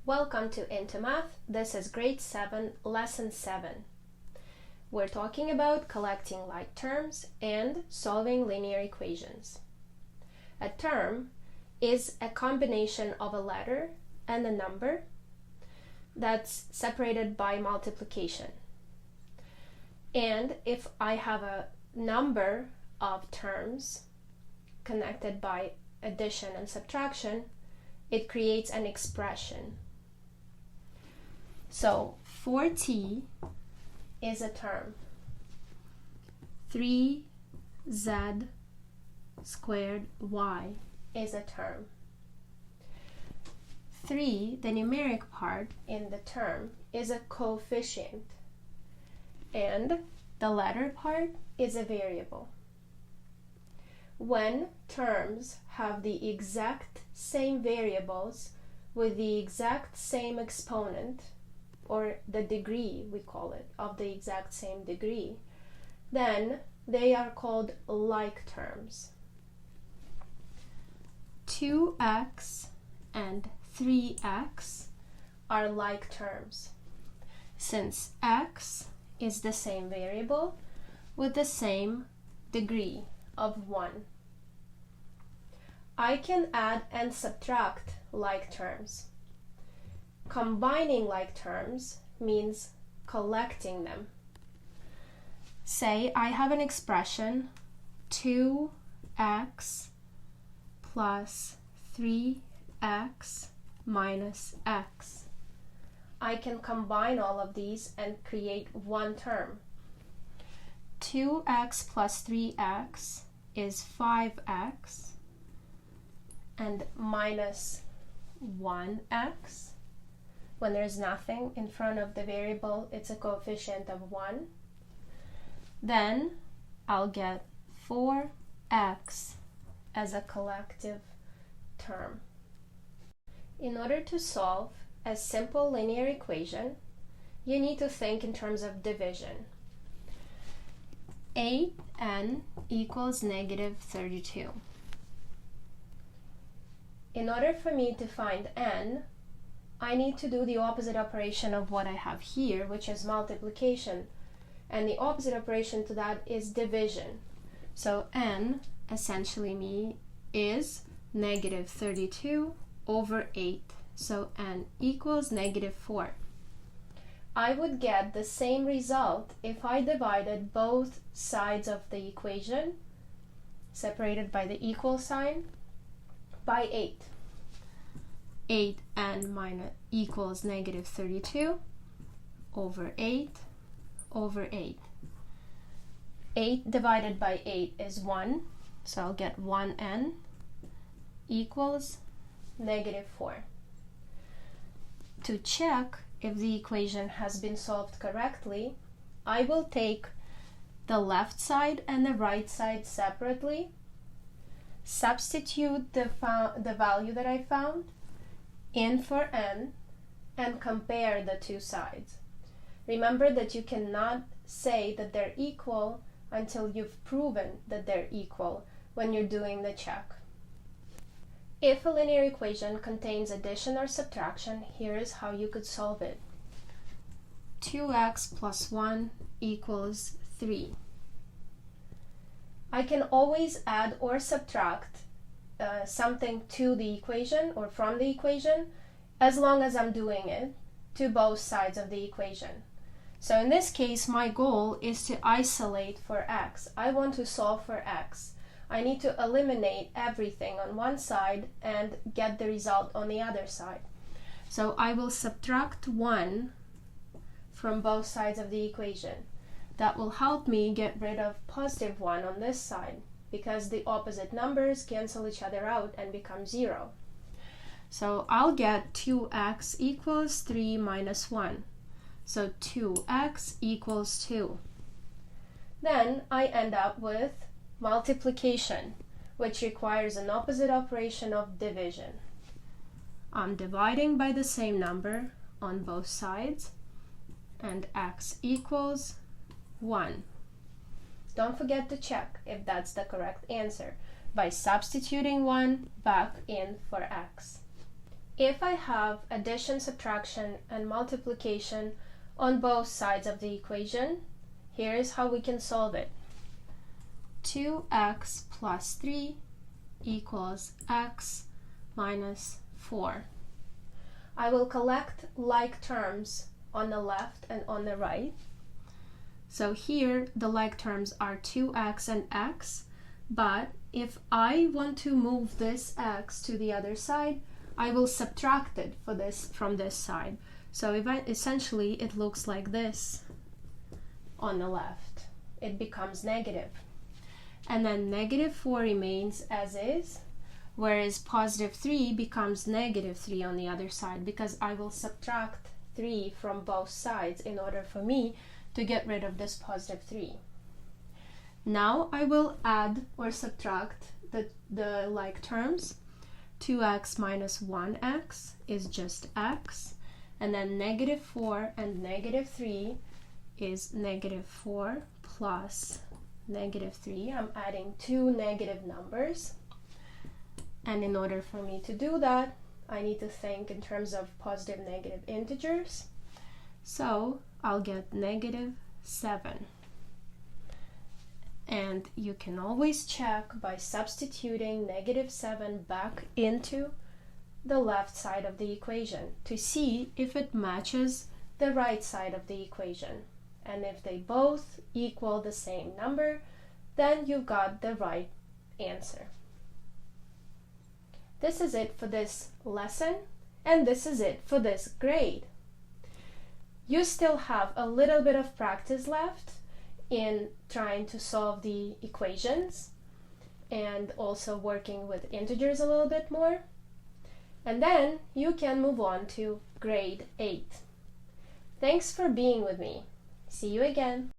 Welcome to IntoMath. This is grade 7, lesson 7. We're talking about collecting like terms and solving linear equations. A term is a combination of a letter and a number that's separated by multiplication. And if I have a number of terms connected by addition and subtraction, it creates an expression. So 4t is a term. 3z squared y is a term. 3, the numeric part in the term, is a coefficient, and the letter part is a variable. When terms have the exact same variables with the exact same exponent, or the degree, we call it, of the exact same degree, then they are called like terms. 2x and 3x are like terms, since x is the same variable with the same degree of 1. I can add and subtract like terms. Combining like terms means collecting them. Say I have an expression 2x plus 3x minus x. I can combine all of these and create one term. 2x plus 3x is 5x, and minus 1x. When there's nothing in front of the variable, it's a coefficient of 1. Then I'll get 4x as a collective term. In order to solve a simple linear equation, you need to think in terms of division. 8n equals negative 32. In order for me to find n, I need to do the opposite operation of what I have here, which is multiplication, and the opposite operation to that is division. So n essentially is negative 32 over 8, so n equals negative 4. I would get the same result if I divided both sides of the equation, separated by the equal sign, by 8. 8n minus equals negative 32 over 8 over 8. 8 divided by 8 is 1, so I'll get 1n equals negative 4. To check if the equation has been solved correctly, I will take the left side and the right side separately, substitute the value that I found in for n, and compare the two sides. Remember that you cannot say that they're equal until you've proven that they're equal when you're doing the check. If a linear equation contains addition or subtraction, here is how you could solve it. 2x plus 1 equals 3. I can always add or subtract something to the equation or from the equation, as long as I'm doing it to both sides of the equation. So in this case, my goal is to isolate for x. I want to solve for x. I need to eliminate everything on one side and get the result on the other side. So I will subtract 1 from both sides of the equation. That will help me get rid of positive 1 on this side, because the opposite numbers cancel each other out and become 0. So I'll get 2x equals 3 minus 1. So 2x equals 2. Then I end up with multiplication, which requires an opposite operation of division. I'm dividing by the same number on both sides, and x equals 1. Don't forget to check if that's the correct answer by substituting 1 back in for x. if I have addition, subtraction, and multiplication on both sides of the equation, here is how we can solve it. 2x plus 3 equals x minus 4. I will collect like terms on the left and on the right. So here the like terms are 2x and x, but if I want to move this x to the other side, I will subtract it from this side. So essentially it looks like this on the left. It becomes negative. And then negative 4 remains as is, whereas positive 3 becomes negative 3 on the other side, because I will subtract 3 from both sides in order for me to get rid of this positive 3. Now I will add or subtract the like terms. 2x minus 1x is just x, and then negative 4 and negative 3 is negative 4 plus negative 3. I'm adding two negative numbers, and in order for me to do that, I need to think in terms of positive negative integers. So I'll get negative 7. And you can always check by substituting negative 7 back into the left side of the equation to see if it matches the right side of the equation. And if they both equal the same number, then you've got the right answer. This is it for this lesson, and this is it for this grade. You still have a little bit of practice left in trying to solve the equations and also working with integers a little bit more. And then you can move on to grade 8. Thanks for being with me. See you again.